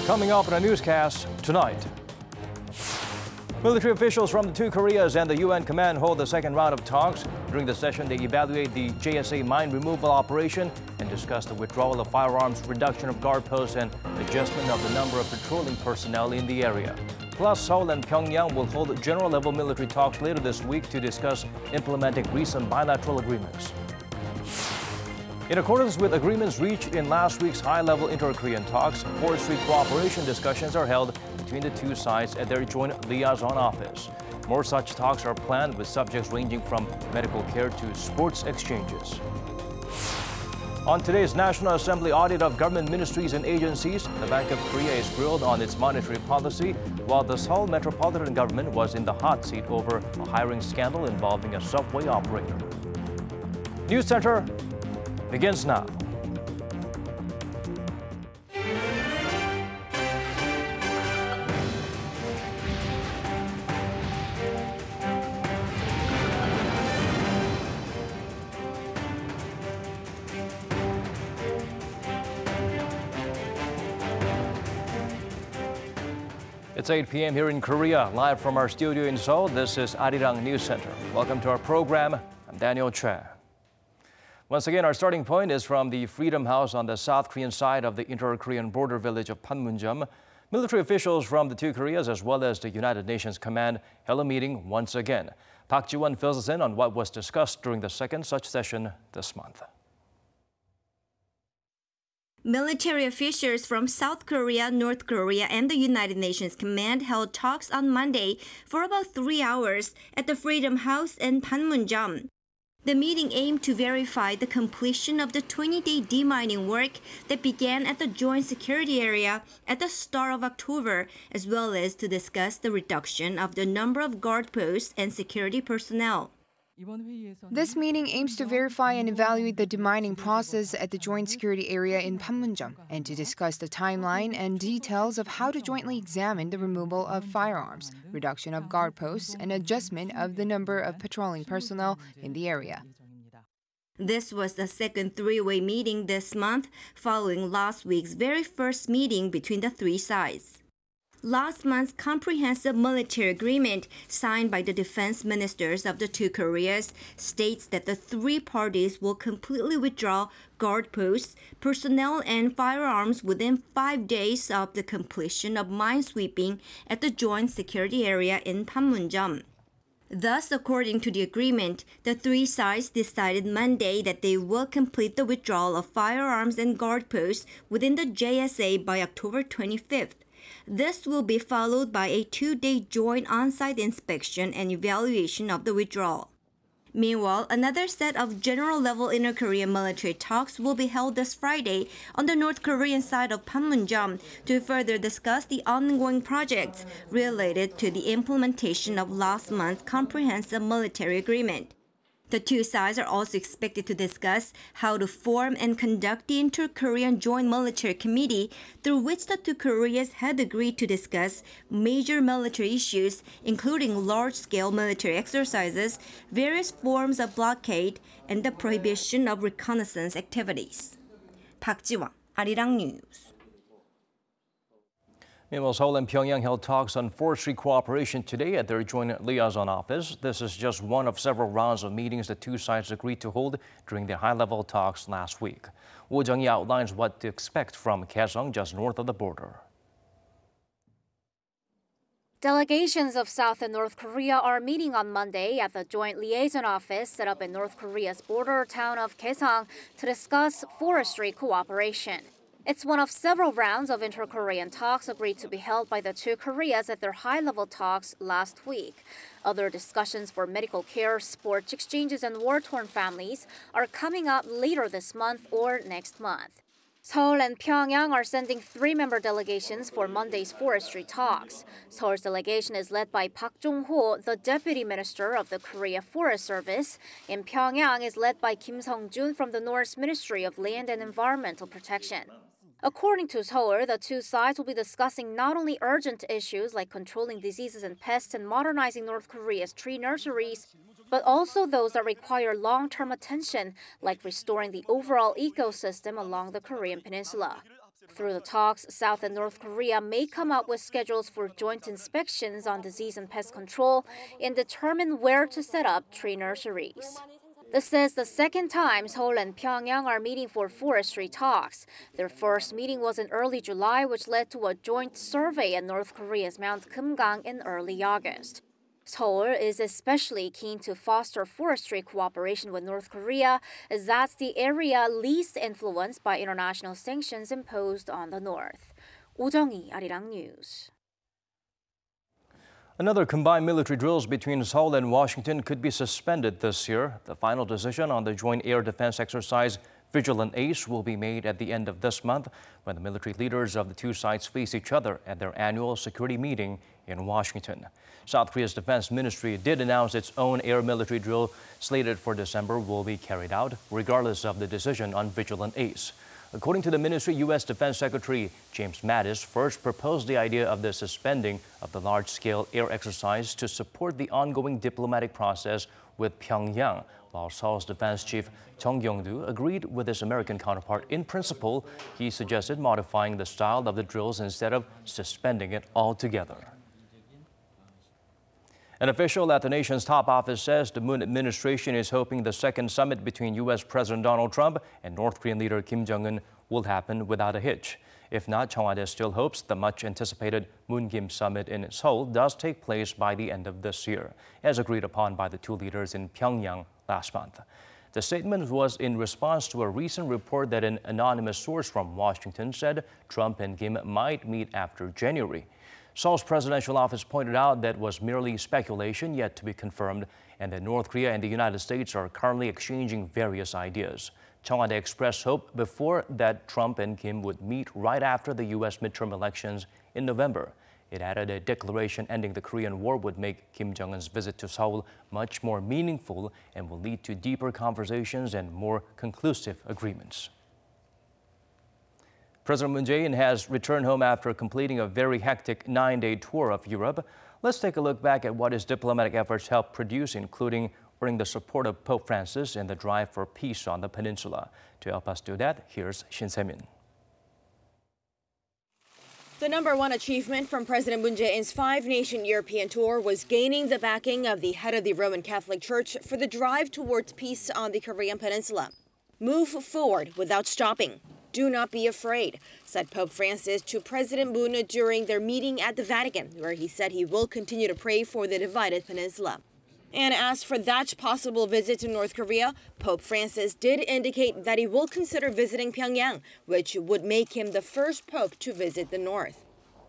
Coming up in a newscast tonight. Military officials from the two Koreas and the UN command hold the second round of talks. During the session, they evaluate the JSA mine removal operation and discuss the withdrawal of firearms, reduction of guard posts, and adjustment of the number of patrolling personnel in the area. Plus, Seoul and Pyeongyang will hold general-level military talks later this week to discuss implementing recent bilateral agreements. In accordance with agreements reached in last week's high-level inter-Korean talks, forestry cooperation discussions are held between the two sides at their joint liaison office. More such talks are planned with subjects ranging from medical care to sports exchanges. On today's National Assembly audit of government ministries and agencies, the Bank of Korea is grilled on its monetary policy, while the Seoul metropolitan government was in the hot seat over a hiring scandal involving a subway operator. News Center begins now. It's 8 p.m. here in Korea, live from our studio in Seoul. This is Arirang News Center. Welcome to our program. I'm Daniel Che. Once again, our starting point is from the Freedom House on the South Korean side of the inter-Korean border village of Panmunjom. Military officials from the two Koreas, as well as the United Nations Command, held a meeting once again. Park Ji-won fills us in on what was discussed during the second such session this month. Military officials from South Korea, North Korea, and the United Nations Command held talks on Monday for about 3 hours at the Freedom House in Panmunjom. The meeting aimed to verify the completion of the 20-day demining work that began at the joint security area at the start of October, as well as to discuss the reduction of the number of guard posts and security personnel. This meeting aims to verify and evaluate the demining process at the joint security area in Pyeongyang and to discuss the timeline and details of how to jointly examine the removal of firearms, reduction of guard posts, and adjustment of the number of patrolling personnel in the area. This was the second three-way meeting this month, following last week's very first meeting between the three sides. Last month's comprehensive military agreement, signed by the defense ministers of the two Koreas, states that the three parties will completely withdraw guard posts, personnel, and firearms within 5 days of the completion of minesweeping at the joint security area in Panmunjom. Thus, according to the agreement, the three sides decided Monday that they will complete the withdrawal of firearms and guard posts within the JSA by October 25th. This will be followed by a 2-day joint on-site inspection and evaluation of the withdrawal. Meanwhile, another set of general-level inter-Korean military talks will be held this Friday on the North Korean side of Panmunjom to further discuss the ongoing projects related to the implementation of last month's comprehensive military agreement. The two sides are also expected to discuss how to form and conduct the Inter-Korean Joint Military Committee, through which the two Koreas had agreed to discuss major military issues, including large-scale military exercises, various forms of blockade, and the prohibition of reconnaissance activities. Park Ji-won, Arirang News. Meanwhile, Seoul and Pyeongyang held talks on forestry cooperation today at their joint liaison office. This is just one of several rounds of meetings the two sides agreed to hold during the high-level talks last week. Woo Jung-hee outlines what to expect from Kaesong, just north of the border. Delegations of South and North Korea are meeting on Monday at the joint liaison office set up in North Korea's border town of Kaesong to discuss forestry cooperation. It's one of several rounds of inter-Korean talks agreed to be held by the two Koreas at their high-level talks last week. Other discussions for medical care, sports exchanges, and war-torn families are coming up later this month or next month. Seoul and Pyeongyang are sending 3-member delegations for Monday's forestry talks. Seoul's delegation is led by Park Jong-ho, the Deputy Minister of the Korea Forest Service, and Pyeongyang is led by Kim Sung-jun from the North's Ministry of Land and Environmental Protection. According to Seoul, the two sides will be discussing not only urgent issues like controlling diseases and pests and modernizing North Korea's tree nurseries, but also those that require long-term attention, like restoring the overall ecosystem along the Korean peninsula. Through the talks, South and North Korea may come up with schedules for joint inspections on disease and pest control and determine where to set up tree nurseries. This is the second time Seoul and Pyeongyang are meeting for forestry talks. Their first meeting was in early July, which led to a joint survey at North Korea's Mount Kumgang in early August. Seoul is especially keen to foster forestry cooperation with North Korea, as that's the area least influenced by international sanctions imposed on the North. Oh Jung-hee, Arirang News. Another combined military drills between Seoul and Washington could be suspended this year. The final decision on the joint air defense exercise Vigilant Ace will be made at the end of this month when the military leaders of the two sides face each other at their annual security meeting in Washington. South Korea's defense ministry did announce its own air military drill slated for December will be carried out, regardless of the decision on Vigilant Ace. According to the ministry, U.S. Defense Secretary James Mattis first proposed the idea of the suspending of the large-scale air exercise to support the ongoing diplomatic process with Pyongyang, while Seoul's defense chief Chung Kyung-do agreed with his American counterpart in principle. He suggested modifying the style of the drills instead of suspending it altogether. An official at the nation's top office says the Moon administration is hoping the second summit between U.S. President Donald Trump and North Korean leader Kim Jong-un will happen without a hitch. If not, Cheongwade still hopes the much-anticipated Moon-Kim summit in Seoul does take place by the end of this year, as agreed upon by the two leaders in Pyeongyang last month. The statement was in response to a recent report that an anonymous source from Washington said Trump and Kim might meet after January. Seoul's presidential office pointed out that was merely speculation yet to be confirmed, and that North Korea and the United States are currently exchanging various ideas. Cheongwade expressed hope before that Trump and Kim would meet right after the U.S. midterm elections in November. It added a declaration ending the Korean War would make Kim Jong-un's visit to Seoul much more meaningful and will lead to deeper conversations and more conclusive agreements. President Moon Jae-in has returned home after completing a very hectic 9-day tour of Europe. Let's take a look back at what his diplomatic efforts helped produce, including earning the support of Pope Francis in the drive for peace on the peninsula. To help us do that, here's Shin Se-min. The #1 achievement from President Moon Jae-in's 5-nation European tour was gaining the backing of the head of the Roman Catholic Church for the drive towards peace on the Korean peninsula. Move forward without stopping. Do not be afraid, said Pope Francis to President Moon during their meeting at the Vatican, where he said he will continue to pray for the divided peninsula. And as for that possible visit to North Korea, Pope Francis did indicate that he will consider visiting Pyongyang, which would make him the first pope to visit the North.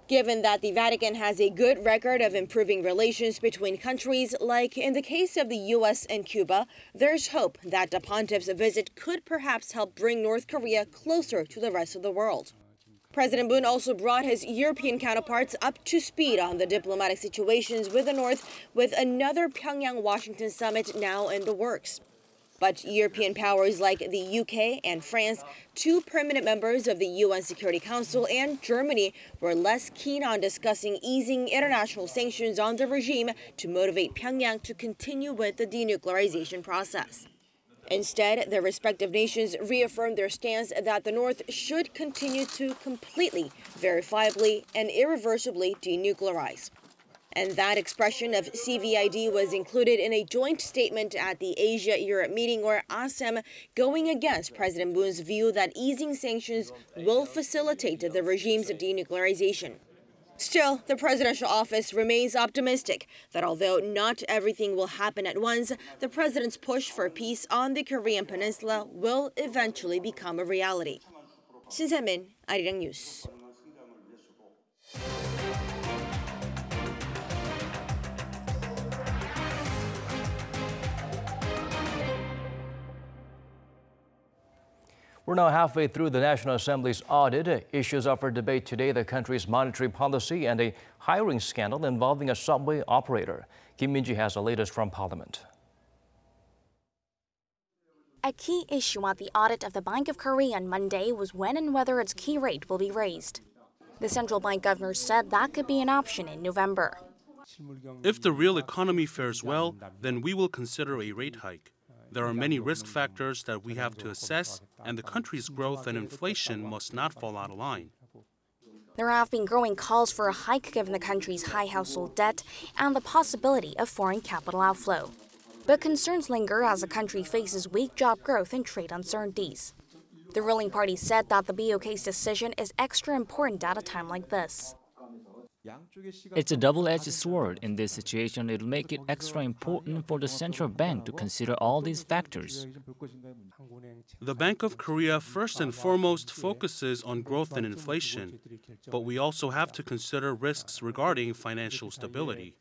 Given that the Vatican has a good record of improving relations between countries, like in the case of the U.S. and Cuba, there's hope that the pontiff's visit could perhaps help bring North Korea closer to the rest of the world. President Moon also brought his European counterparts up to speed on the diplomatic situations with the North, with another Pyongyang-Washington summit now in the works. But European powers like the UK and France, two permanent members of the UN Security Council, and Germany were less keen on discussing easing international sanctions on the regime to motivate Pyongyang to continue with the denuclearization process. Instead, their respective nations reaffirmed their stance that the North should continue to completely, verifiably, and irreversibly denuclearize. And that expression of CVID was included in a joint statement at the Asia-Europe meeting, where ASEM going against President Moon's view that easing sanctions will facilitate the regime's denuclearization. Still, the presidential office remains optimistic that although not everything will happen at once, the president's push for peace on the Korean peninsula will eventually become a reality. Shin Se-min, Arirang News. We're now halfway through the National Assembly's audit. Issues up for debate today: the country's monetary policy and a hiring scandal involving a subway operator. Kim Min-ji has the latest from Parliament. A key issue at the audit of the Bank of Korea on Monday was when and whether its key rate will be raised. The central bank governor said that could be an option in November. If the real economy fares well, then we will consider a rate hike. There are many risk factors that we have to assess, and the country's growth and inflation must not fall out of line. There have been growing calls for a hike given the country's high household debt and the possibility of foreign capital outflow. But concerns linger as the country faces weak job growth and trade uncertainties. The ruling party said that the BOK's decision is extra important at a time like this. It's a double-edged sword. In this situation, it will make it extra important for the central bank to consider all these factors. The Bank of Korea first and foremost focuses on growth and inflation, but we also have to consider risks regarding financial stability.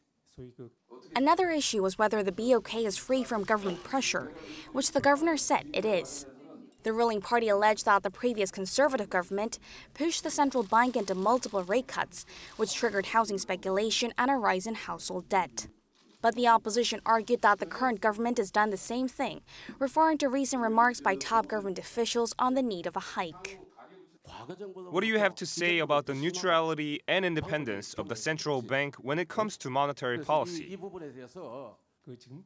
Another issue was whether the BOK is free from government pressure, which the governor said it is. The ruling party alleged that the previous conservative government pushed the central bank into multiple rate cuts, which triggered housing speculation and a rise in household debt. But the opposition argued that the current government has done the same thing, referring to recent remarks by top government officials on the need of a hike. What do you have to say about the neutrality and independence of the central bank when it comes to monetary policy?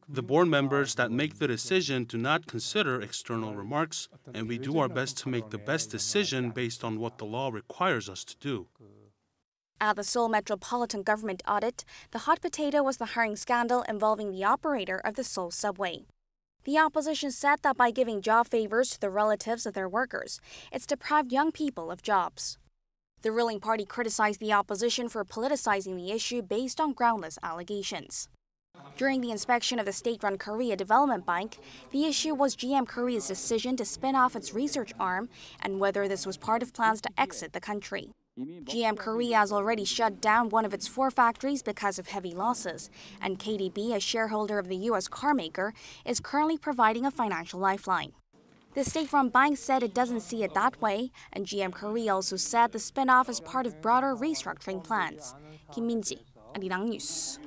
The board members that make the decision do not consider external remarks, and we do our best to make the best decision based on what the law requires us to do. At the Seoul Metropolitan Government audit, the hot potato was the hiring scandal involving the operator of the Seoul subway. The opposition said that by giving job favors to the relatives of their workers, it's deprived young people of jobs. The ruling party criticized the opposition for politicizing the issue based on groundless allegations. During the inspection of the state-run Korea Development Bank, the issue was GM Korea's decision to spin off its research arm and whether this was part of plans to exit the country. GM Korea has already shut down one of its 4 factories because of heavy losses, and KDB, a shareholder of the U.S. carmaker, is currently providing a financial lifeline. The state-run bank said it doesn't see it that way, and GM Korea also said the spin-off is part of broader restructuring plans. Kim Min-ji, Arirang News.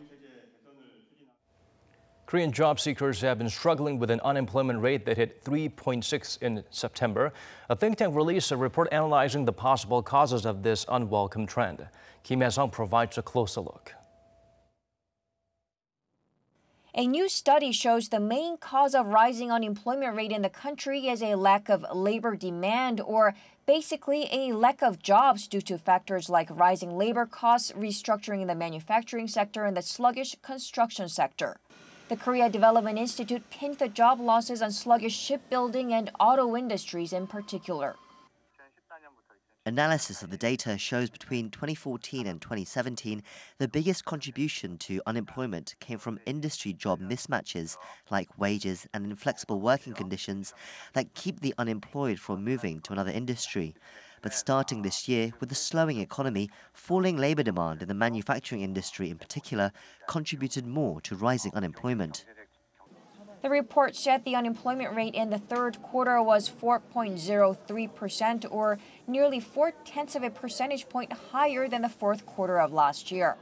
Korean job seekers have been struggling with an unemployment rate that hit 3.6 in September. A think tank released a report analyzing the possible causes of this unwelcome trend. Kim Hae-sung provides a closer look. A new study shows the main cause of rising unemployment rate in the country is a lack of labor demand, or basically a lack of jobs due to factors like rising labor costs, restructuring in the manufacturing sector, and the sluggish construction sector. The Korea Development Institute pinned the job losses on sluggish shipbuilding and auto industries in particular. Analysis of the data shows between 2014 and 2017, the biggest contribution to unemployment came from industry job mismatches like wages and inflexible working conditions that keep the unemployed from moving to another industry. But starting this year, with the slowing economy, falling labor demand in the manufacturing industry in particular contributed more to rising unemployment. The report said the unemployment rate in the third quarter was 4.03%, or nearly 0.4 of a percentage point higher than the fourth quarter of last year.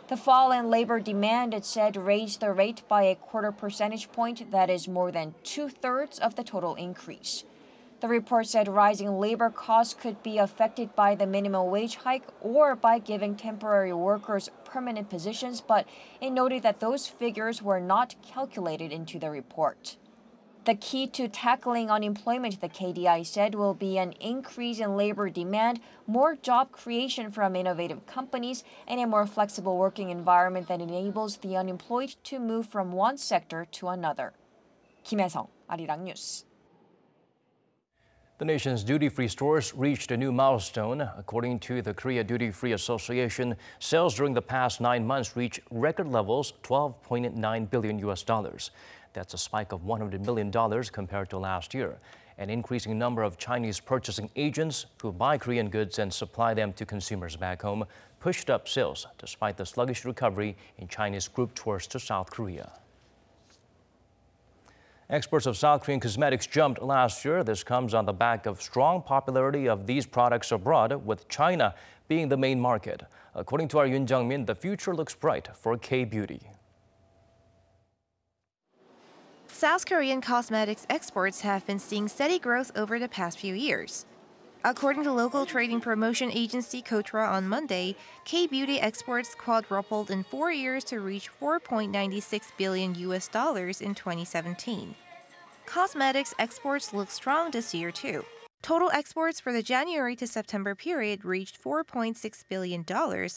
The fall in labor demand, it said, raised the rate by a 0.25 percentage point, that is more than 2/3 of the total increase. The report said rising labor costs could be affected by the minimum wage hike or by giving temporary workers permanent positions, but it noted that those figures were not calculated into the report. The key to tackling unemployment, the KDI said, will be an increase in labor demand, more job creation from innovative companies, and a more flexible working environment that enables the unemployed to move from one sector to another. Kim Hae-sung, Arirang News. The nation's duty-free stores reached a new milestone. According to the Korea Duty-Free Association, sales during the past 9 months reached record levels, $12.9 billion. That's a spike of $100 million compared to last year. An increasing number of Chinese purchasing agents who buy Korean goods and supply them to consumers back home pushed up sales despite the sluggish recovery in Chinese group tours to South Korea. Exports of South Korean cosmetics jumped last year. This comes on the back of strong popularity of these products abroad, with China being the main market. According to our Yoon Jung-min, the future looks bright for K-beauty. South Korean cosmetics exports have been seeing steady growth over the past few years. According to local trading promotion agency Kotra on Monday, K-beauty exports quadrupled in 4 years to reach $4.96 billion in 2017. cosmetics exports look strong this year too. Total exports for the January to September period reached $4.6 billion,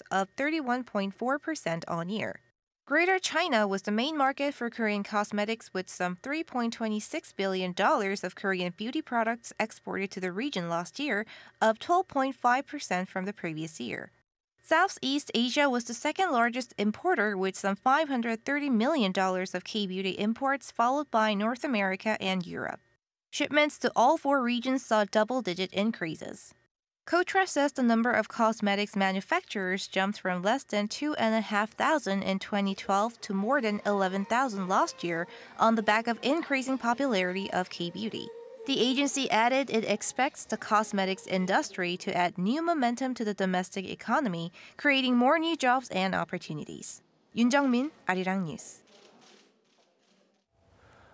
up 31.4% on year. Greater China was the main market for Korean cosmetics, with some $3.26 billion of Korean beauty products exported to the region last year, up 12.5% from the previous year. Southeast Asia was the second largest importer, with some $530 million of K-beauty imports, followed by North America and Europe. Shipments to all four regions saw double-digit increases. KOTRA says the number of cosmetics manufacturers jumped from less than 2,500 in 2012 to more than 11,000 last year on the back of increasing popularity of K-beauty. The agency added it expects the cosmetics industry to add new momentum to the domestic economy, creating more new jobs and opportunities. Yoon Jung-min, Arirang News.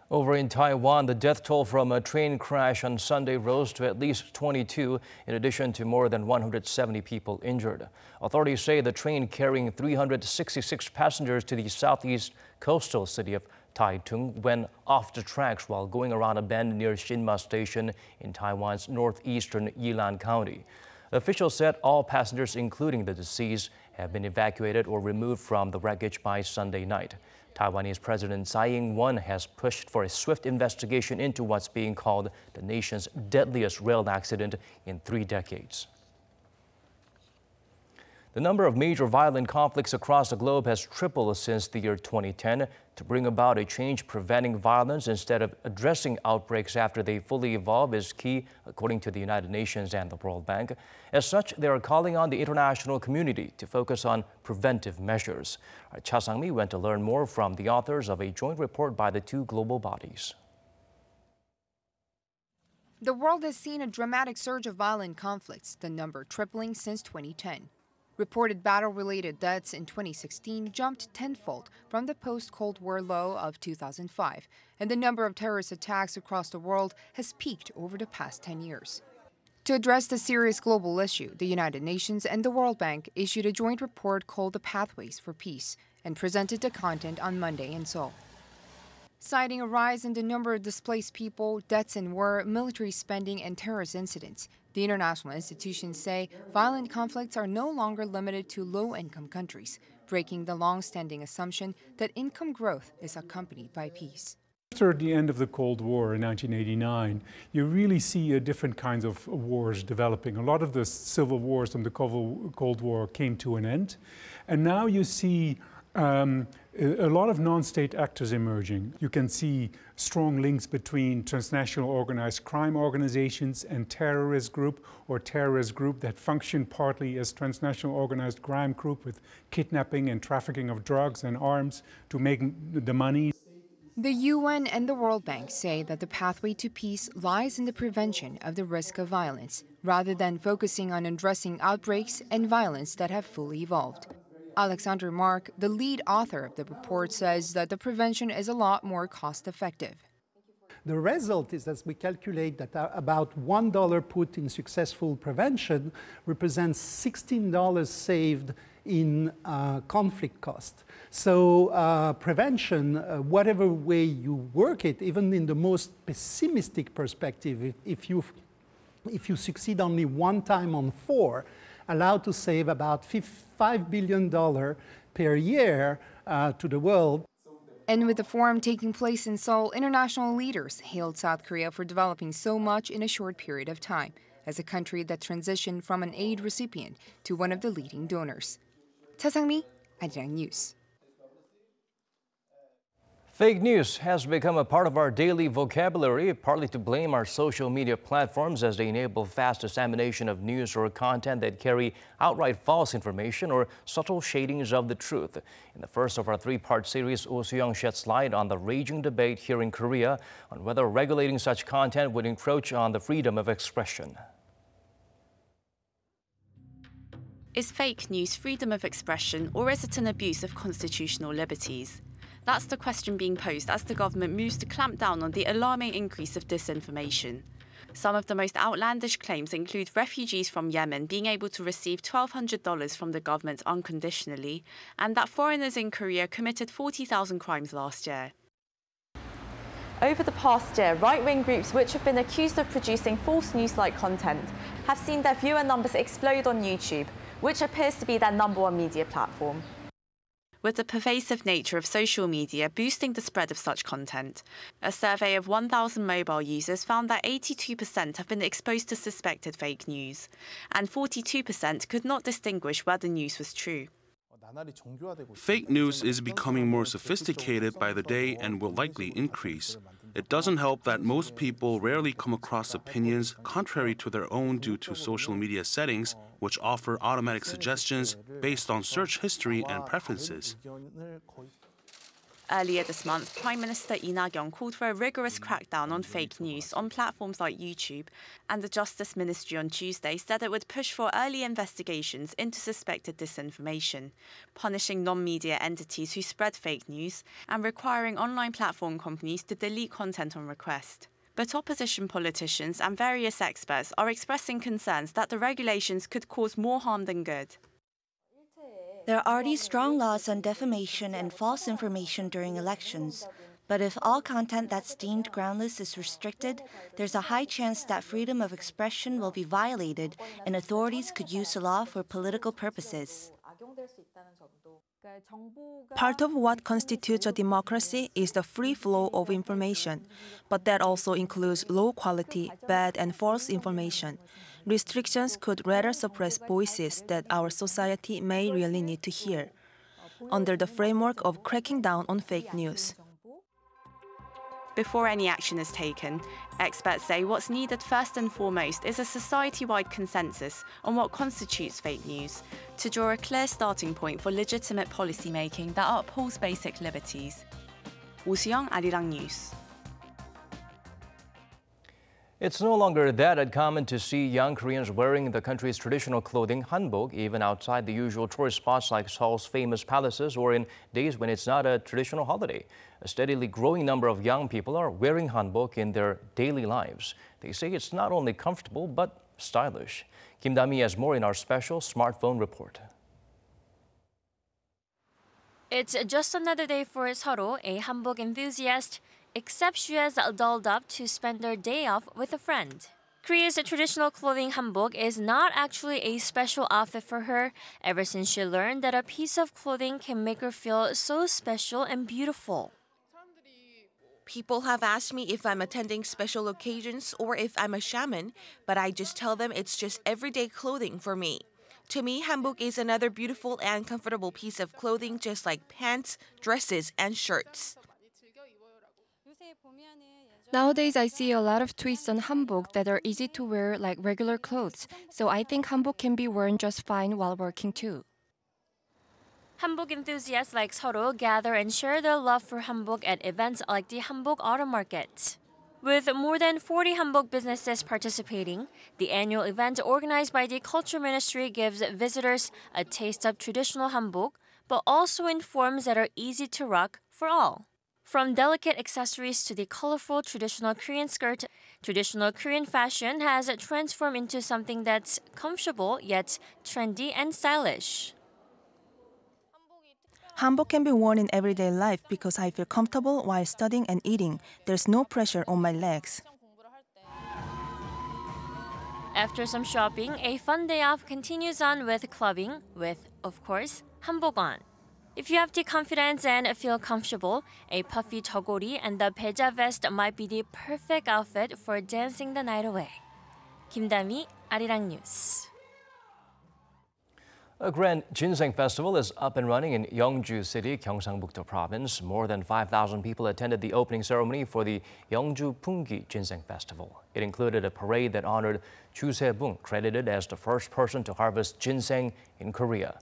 Over in Taiwan, the death toll from a train crash on Sunday rose to at least 22, in addition to more than 170 people injured. Authorities say the train carrying 366 passengers to the southeast coastal city of Taitung went off the tracks while going around a bend near Shinma Station in Taiwan's northeastern Yilan County. Officials said all passengers, including the deceased, have been evacuated or removed from the wreckage by Sunday night. Taiwanese President Tsai Ing-wen has pushed for a swift investigation into what's being called the nation's deadliest rail accident in 3 decades. The number of major violent conflicts across the globe has tripled since the year 2010. To bring about a change preventing violence instead of addressing outbreaks after they fully evolve is key, according to the United Nations and the World Bank. As such, they are calling on the international community to focus on preventive measures. Cha Sang-mi went to learn more from the authors of a joint report by the two global bodies. The world has seen a dramatic surge of violent conflicts, the number tripling since 2010. Reported battle-related deaths in 2016 jumped tenfold from the post-Cold War low of 2005, and the number of terrorist attacks across the world has peaked over the past 10 years. To address the serious global issue, the United Nations and the World Bank issued a joint report called The Pathways for Peace and presented the content on Monday in Seoul. Citing a rise in the number of displaced people, deaths in war, military spending, and terrorist incidents, the international institutions say violent conflicts are no longer limited to low-income countries, breaking the long-standing assumption that income growth is accompanied by peace. After the end of the Cold War in 1989, you really see different kinds of wars developing. A lot of the civil wars from the Cold War came to an end, and now you see a lot of non-state actors emerging. You can see strong links between transnational organized crime organizations and terrorist group that function partly as transnational organized crime group with kidnapping and trafficking of drugs and arms to make the money. The UN and the World Bank say that the pathway to peace lies in the prevention of the risk of violence, rather than focusing on addressing outbreaks and violence that have fully evolved. Alexander Mark, the lead author of the report, says that the prevention is a lot more cost-effective. The result is that we calculate that about $1 put in successful prevention represents $16 saved in conflict cost. So prevention, whatever way you work it, even in the most pessimistic perspective, if you succeed only 1 time on 4, allowed to save about $5 billion per year to the world. And with the forum taking place in Seoul, international leaders hailed South Korea for developing so much in a short period of time, as a country that transitioned from an aid recipient to one of the leading donors. Cha Sang-mi, Arirang News. Fake news has become a part of our daily vocabulary, partly to blame our social media platforms as they enable fast dissemination of news or content that carry outright false information or subtle shadings of the truth. In the first of our 3-part series, Oh Soo-young sheds light on the raging debate here in Korea on whether regulating such content would encroach on the freedom of expression. Is fake news freedom of expression, or is it an abuse of constitutional liberties? That's the question being posed as the government moves to clamp down on the alarming increase of disinformation. Some of the most outlandish claims include refugees from Yemen being able to receive $1,200 from the government unconditionally, and that foreigners in Korea committed 40,000 crimes last year. Over the past year, right-wing groups which have been accused of producing false news-like content have seen their viewer numbers explode on YouTube, which appears to be their #1 media platform. With the pervasive nature of social media boosting the spread of such content, a survey of 1,000 mobile users found that 82% have been exposed to suspected fake news, and 42% could not distinguish whether news was true. Fake news is becoming more sophisticated by the day and will likely increase. It doesn't help that most people rarely come across opinions contrary to their own due to social media settings, which offer automatic suggestions based on search history and preferences. Earlier this month, Prime Minister Lee Nak-yeon called for a rigorous crackdown on fake news on platforms like YouTube, and the Justice Ministry on Tuesday said it would push for early investigations into suspected disinformation, punishing non-media entities who spread fake news, and requiring online platform companies to delete content on request. But opposition politicians and various experts are expressing concerns that the regulations could cause more harm than good. There are already strong laws on defamation and false information during elections. But if all content that's deemed groundless is restricted, there's a high chance that freedom of expression will be violated and authorities could use the law for political purposes. Part of what constitutes a democracy is the free flow of information, but that also includes low quality, bad and false information. Restrictions could rather suppress voices that our society may really need to hear, under the framework of cracking down on fake news. Before any action is taken, experts say what's needed first and foremost is a society-wide consensus on what constitutes fake news, to draw a clear starting point for legitimate policy-making that upholds basic liberties. Woo Si-young, Arirang News. It's no longer that uncommon to see young Koreans wearing the country's traditional clothing, hanbok, even outside the usual tourist spots like Seoul's famous palaces or in days when it's not a traditional holiday. A steadily growing number of young people are wearing hanbok in their daily lives. They say it's not only comfortable but stylish. Kim Da-mi has more in our special smartphone report. It's just another day for Seo, a hanbok enthusiast, except she has dolled up to spend her day off with a friend. Korea's traditional clothing hanbok is not actually a special outfit for her, ever since she learned that a piece of clothing can make her feel so special and beautiful. People have asked me if I'm attending special occasions or if I'm a shaman, but I just tell them it's just everyday clothing for me. To me, hanbok is another beautiful and comfortable piece of clothing, just like pants, dresses, and shirts. Nowadays, I see a lot of twists on hanbok that are easy to wear like regular clothes, so I think hanbok can be worn just fine while working too. Hanbok enthusiasts like Seo gather and share their love for hanbok at events like the Hanbok Autumn Market. With more than 40 hanbok businesses participating, the annual event organized by the Culture Ministry gives visitors a taste of traditional hanbok, but also in forms that are easy to rock for all. From delicate accessories to the colorful traditional Korean skirt, traditional Korean fashion has transformed into something that's comfortable yet trendy and stylish. Hanbok can be worn in everyday life because I feel comfortable while studying and eating. There's no pressure on my legs. After some shopping, a fun day off continues on with clubbing with, of course, hanbok on. If you have the confidence and feel comfortable, a puffy togori and the beja vest might be the perfect outfit for dancing the night away. Kim Da-mi, Arirang News. A grand ginseng festival is up and running in Yeongju City, Gyeongsang-buk-do Province. More than 5,000 people attended the opening ceremony for the Yeongju Pungi Ginseng Festival. It included a parade that honored Chu Se-bung, credited as the first person to harvest ginseng in Korea.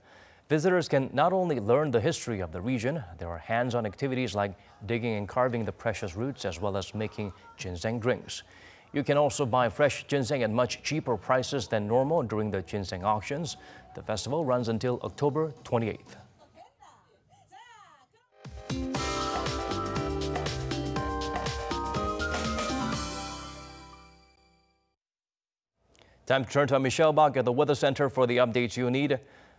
Visitors can not only learn the history of the region, there are hands-on activities like digging and carving the precious roots as well as making ginseng drinks. You can also buy fresh ginseng at much cheaper prices than normal during the ginseng auctions. The festival runs until October 28th. Time to turn to Michelle Bach at the Weather Center for the updates you need.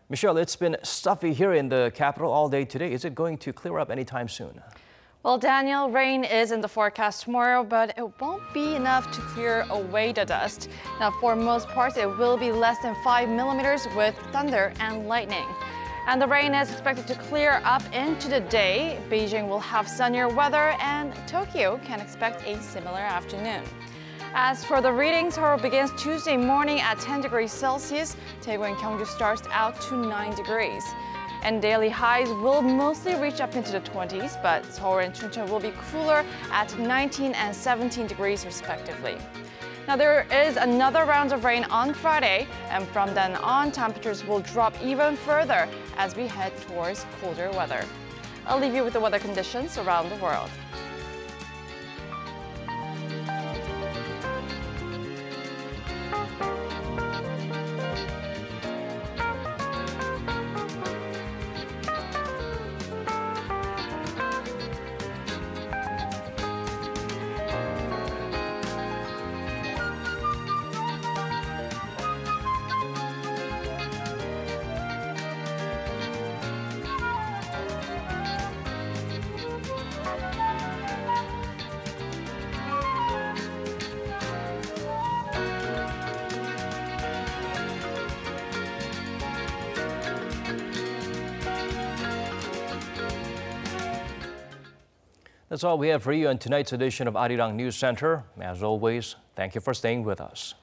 Michelle, it's been stuffy here in the capital all day today. Is it going to clear up anytime soon? Well, Daniel, rain is in the forecast tomorrow, but it won't be enough to clear away the dust. Now, for most parts, it will be less than 5 millimeters with thunder and lightning. And the rain is expected to clear up into the day. Beijing will have sunnier weather, and Tokyo can expect a similar afternoon. As for the readings, Seoul begins Tuesday morning at 10 degrees Celsius. Daegu and Gyeongju starts out to 9 degrees. And daily highs will mostly reach up into the 20s, but Seoul and Chuncheon will be cooler at 19 and 17 degrees respectively. Now there is another round of rain on Friday, and from then on, temperatures will drop even further as we head towards colder weather. I'll leave you with the weather conditions around the world. That's all we have for you on tonight's edition of Arirang News Center. As always, thank you for staying with us.